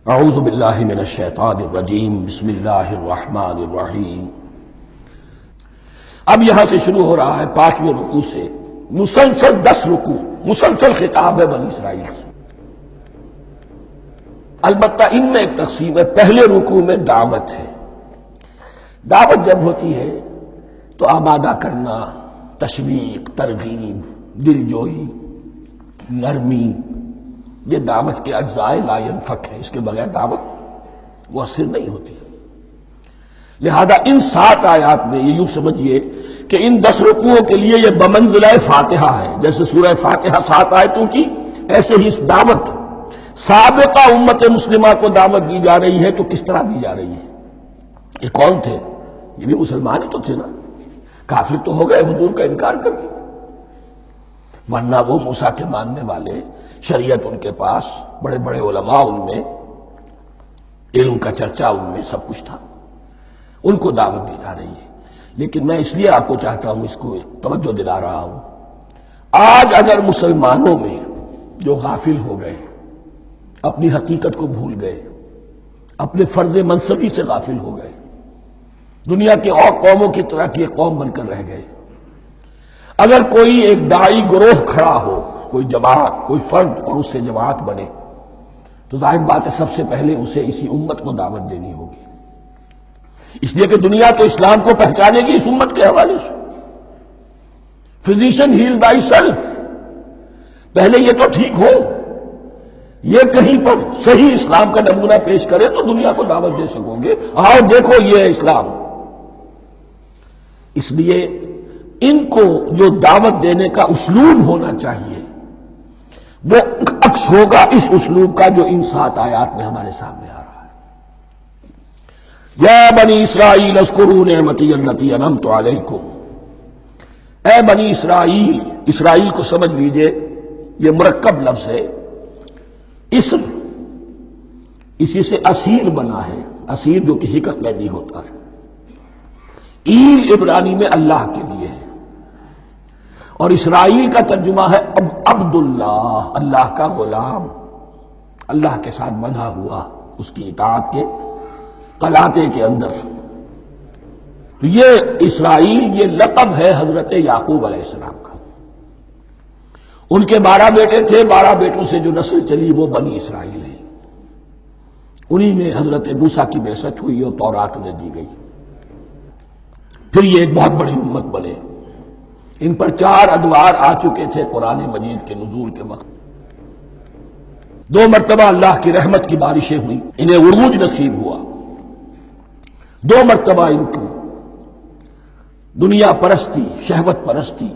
اعوذ باللہ من الشیطان الرجیم بسم اللہ الرحمن الرحیم۔ اب یہاں سے شروع ہو رہا ہے 5ویں رکوع سے مسلسل 10 رکوع، مسلسل خطاب ہے بنی اسرائیل سے۔ البتہ ان میں ایک تقسیم ہے، پہلے رکوع میں دعوت ہے۔ دعوت جب ہوتی ہے تو آمادہ کرنا، تشویق، ترغیب، دل جوئی، نرمی، یہ دعوت کے اجزاء لا ينفک ہے، اس کے بغیر دعوت مؤثر نہیں ہوتی۔ لہذا ان 7 آیات میں یہ یوں سمجھیے کہ ان 10 رکوعوں کے لیے یہ بمنزلہ فاتحہ ہے۔ جیسے سورہ فاتحہ 7 آیتوں کی، ایسے ہی اس دعوت سابقہ امت مسلمہ کو دعوت دی جا رہی ہے۔ تو کس طرح دی جا رہی ہے؟ یہ کون تھے؟ یہ بھی مسلمان ہی تو تھے نا، کافر تو ہو گئے حضور کا انکار کر کے، ورنہ وہ موسیٰ کے ماننے والے، شریعت ان کے پاس، بڑے بڑے علماء ان میں، علم کا چرچا ان میں، سب کچھ تھا، ان کو دعوت دی جا رہی ہے۔ لیکن میں اس لیے آپ کو چاہتا ہوں، اس کو توجہ دلا رہا ہوں، آج اگر مسلمانوں میں جو غافل ہو گئے، اپنی حقیقت کو بھول گئے، اپنے فرض منصبی سے غافل ہو گئے، دنیا کے اور قوموں کی طرح کی ایک قوم بن کر رہ گئے، اگر کوئی ایک داعی گروہ کھڑا ہو، کوئی جماعت، کوئی فرد، اور اس سے جماعت بنے، تو ظاہر بات ہے سب سے پہلے اسے اسی امت کو دعوت دینی ہوگی، اس لیے کہ دنیا تو اسلام کو پہچانے گی اس امت کے حوالے سے۔ فزیشین ہیل تھائی سیلف، پہلے یہ تو ٹھیک ہو، یہ کہیں پر صحیح اسلام کا نمونہ پیش کرے تو دنیا کو دعوت دے سکو گے، آؤ دیکھو یہ ہے اسلام۔ اس لیے ان کو جو دعوت دینے کا اسلوب ہونا چاہیے وہ عکس ہوگا اس اسلوب کا جو ان 7 آیات میں ہمارے سامنے آ رہا ہے۔ یا بنی اسرائیل اذکروا نعمتی التی انعمت علیکم، اے بنی اسرائیل، اسرائیل کو سمجھ لیجئے یہ مرکب لفظ ہے، اسم، اسی سے اسیر بنا ہے، اسیر جو کسی کا قیدی ہوتا ہے۔ ایل عبرانی میں اللہ کے لیے ہے، اور اسرائیل کا ترجمہ ہے عبداللہ، اللہ کا غلام، اللہ کے ساتھ بندھا ہوا اس کی اطاعت کے قلاتے کے اندر۔ تو یہ اسرائیل، یہ لقب ہے حضرت یعقوب علیہ السلام کا۔ ان کے 12 بیٹے تھے، 12 بیٹوں سے جو نسل چلی وہ بنی اسرائیل ہے، انہی میں حضرت موسیٰ کی بعثت ہوئی اور تورات انہیں دی گئی، پھر یہ ایک بہت بڑی امت بنے۔ ان پر 4 ادوار آ چکے تھے قرآن مجید کے نزول کے وقت، 2 مرتبہ اللہ کی رحمت کی بارشیں ہوئیں، انہیں عروج نصیب ہوا، 2 مرتبہ ان کو دنیا پرستی، شہوت پرستی،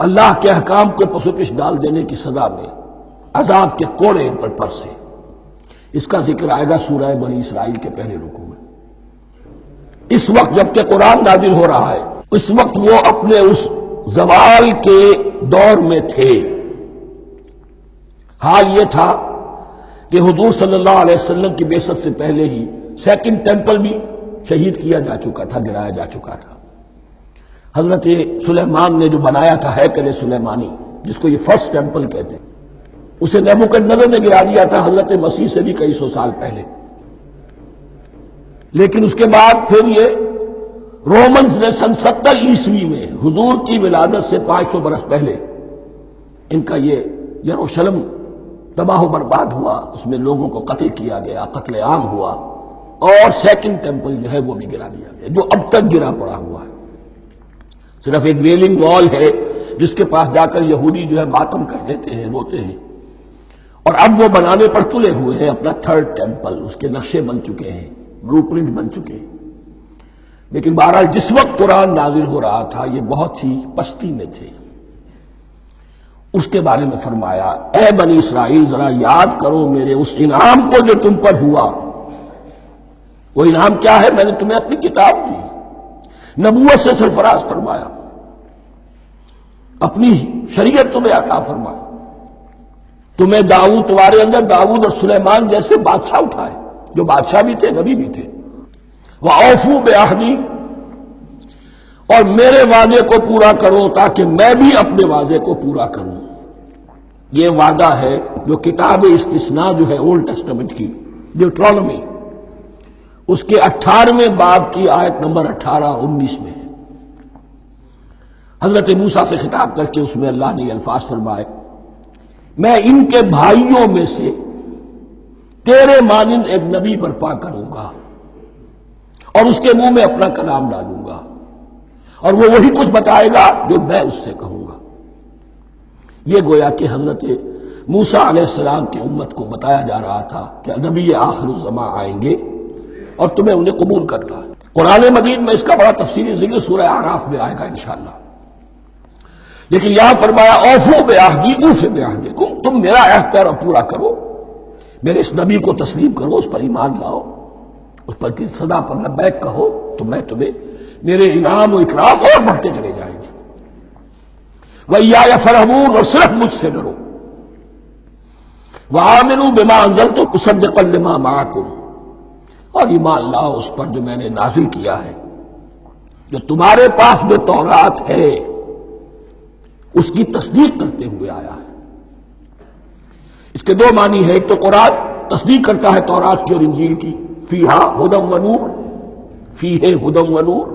اللہ کے احکام کو پس و پش ڈال دینے کی سزا میں عذاب کے کوڑے ان پر پرسے۔ اس کا ذکر آئے گا سورہ بنی اسرائیل کے پہلے رکوع میں۔ اس وقت جب کہ قرآن نازل ہو رہا ہے، اس وقت وہ اپنے اس زوال کے دور میں تھے۔ حال یہ تھا کہ حضور صلی اللہ علیہ وسلم کی بعثت سے پہلے ہی 2nd ٹیمپل بھی شہید کیا جا چکا تھا، گرایا جا چکا تھا۔ حضرت سلیمان نے جو بنایا تھا ہیکل سلیمانی، جس کو یہ 1st ٹیمپل کہتے ہیں، اسے نیبوکدنضر نے گرا دیا تھا حضرت مسیح سے بھی کئی 100 سال پہلے۔ لیکن اس کے بعد پھر یہ رومنز نے سن 70 عیسوی میں حضور کی ولادت سے 500 برس پہلے ان کا یہ یروشلم تباہ و برباد ہوا، اس میں لوگوں کو قتل کیا گیا، قتل عام ہوا، اور 2nd ٹیمپل جو ہے وہ بھی گرا دیا گیا، جو اب تک گرا پڑا ہوا ہے۔ صرف ایک ویلنگ وال ہے جس کے پاس جا کر یہودی جو ہے ماتم کر لیتے ہیں، روتے ہیں، اور اب وہ بنانے پر تلے ہوئے ہیں اپنا 3rd ٹیمپل، اس کے نقشے بن چکے ہیں، بلو پرنٹ بن چکے ہیں۔ لیکن بہرحال جس وقت قرآن نازل ہو رہا تھا یہ بہت ہی پستی میں تھے۔ اس کے بارے میں فرمایا، اے بنی اسرائیل ذرا یاد کرو میرے اس انعام کو جو تم پر ہوا۔ وہ انعام کیا ہے؟ میں نے تمہیں اپنی کتاب دی، نبوت سے سرفراز فرمایا، اپنی شریعت تمہیں عطا فرمائی، تمہیں داؤد، تمہارے اندر داؤد اور سلیمان جیسے بادشاہ اٹھائے، جو بادشاہ بھی تھے، نبی بھی تھے۔ وَأَوْفُوا بِعَهْدِي، اور میرے وعدے کو پورا کرو تاکہ میں بھی اپنے وعدے کو پورا کروں۔ یہ وعدہ ہے جو کتاب استثناء جو ہے اولڈ ٹیسٹمنٹ کی ڈیوٹرانومی، اس کے 18ویں باب کی آیت نمبر 18-19 میں ہے۔ حضرت موسیٰ سے خطاب کر کے اس میں اللہ نے یہ الفاظ فرمائے، میں ان کے بھائیوں میں سے تیرے مانند ایک نبی برپا کروں گا اور اس کے منہ میں اپنا کلام ڈالوں گا، اور وہ وہی کچھ بتائے گا جو میں اس سے کہوں گا۔ یہ گویا کہ حضرت موسیٰ علیہ السلام کی امت کو بتایا جا رہا تھا کہ نبی آخر الزماں آئیں گے اور تمہیں انہیں قبول کرنا ہے۔ قرآن مجید میں اس کا بڑا تفصیلی ذکر سورہ اعراف میں آئے گا انشاءاللہ، لیکن یہاں فرمایا اوفوا بعہدی اوف بعہدکم، تم میرا عہد پیرا پورا کرو، میرے اس نبی کو تسلیم کرو، اس پر ایمان لاؤ، اس پر کی صدا پر لبیک کہو، تو میں تمہیں میرے انعام و اکرام اور بڑھتے چلے جائیں گے۔ وَإِيَّايَ فَارْهَبُونِ، اور صرف مجھ سے ڈرو۔ وَآمِنُوا بِمَا أَنزَلْتُ مُصَدِّقًا لِمَا مَعَكُمْ، اور ایمان لاؤ اس پر جو میں نے نازل کیا ہے، جو تمہارے پاس جو تورات ہے اس کی تصدیق کرتے ہوئے آیا ہے۔ اس کے دو معنی ہے، ایک تو قرآن تصدیق کرتا ہے تورات کی اور انجیل کی، فیہا ھدی ونور، فیہ ھدی ونور،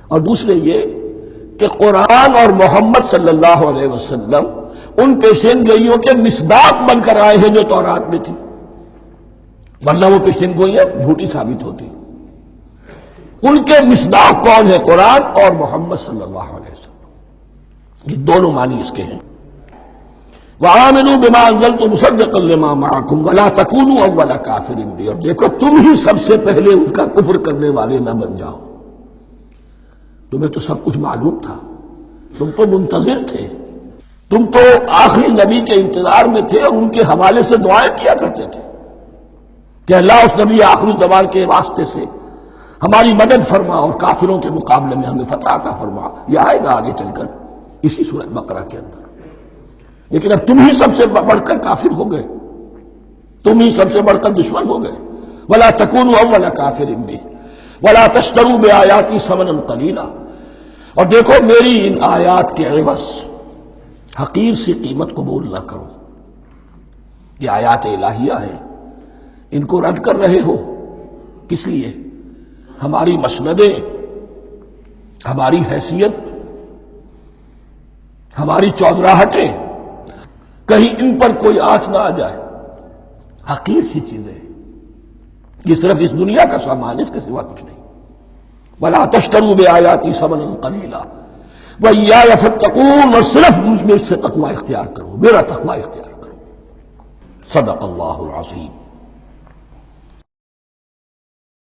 اور دوسرے یہ کہ قرآن اور محمد صلی اللہ علیہ وسلم ان پیشین گوئیوں کے مصداق بن کر آئے ہیں جو تورات میں تھی، ورنہ وہ پیشین گوئیاں جھوٹی ثابت ہوتی۔ ان کے مصداق کون ہے؟ قرآن اور محمد صلی اللہ علیہ وسلم، یہ دونوں معنی اس کے ہیں۔ وَآمِنُوا بِمَا أَنزَلْتُ مُصَدِّقًا لِمَا مَعَكُمْ وَلَا تَكُونُوا أَوَّلَ كَافِرٍ بِهِ، اور دیکھو تم ہی سب سے پہلے ان کا کفر کرنے والے نہ بن جاؤ۔ تمہیں تو سب کچھ معلوم تھا، تم تو منتظر تھے، تم تو آخری نبی کے انتظار میں تھے اور ان کے حوالے سے دعائیں کیا کرتے تھے کہ اللہ اس نبی آخری زمان کے واسطے سے ہماری مدد فرما اور کافروں کے مقابلے میں ہمیں فتح عطا فرما۔ یہ آئے گا آگے چل کر اسی سورۃ بقرہ کے اندر۔ لیکن اب تم ہی سب سے بڑھ کر کافر ہو گئے، تم ہی سب سے بڑھ کر دشمن ہو گئے۔ وَلَا تَكُونُوا أَوَّلَ كَافِرٍ بِهِ وَلَا تَشْتَرُوا بِآيَاتِي ثَمَنًا قَلِيلًا، اور دیکھو میری ان آیات کے عوض حقیر سی قیمت قبول نہ کرو۔ یہ آیات الہیہ ہیں، ان کو رد کر رہے ہو کس لیے؟ ہماری مسندیں، ہماری حیثیت، ہماری چودراہٹیں، کہیں ان پر کوئی آنچ نہ آ جائے۔ حقیر سی چیزیں، یہ صرف اس دنیا کا سامان ہے، اس کے سوا کچھ نہیں۔ وَلَا تَشْتَرُوا بِآيَاتِي ثَمَنًا قَلِيلًا وَإِيَّايَ فَاتَّقُونِ، اور صرف مجھ سے تقوی اختیار کرو، میرا تقوی اختیار کرو۔ صدق اللہ العظیم۔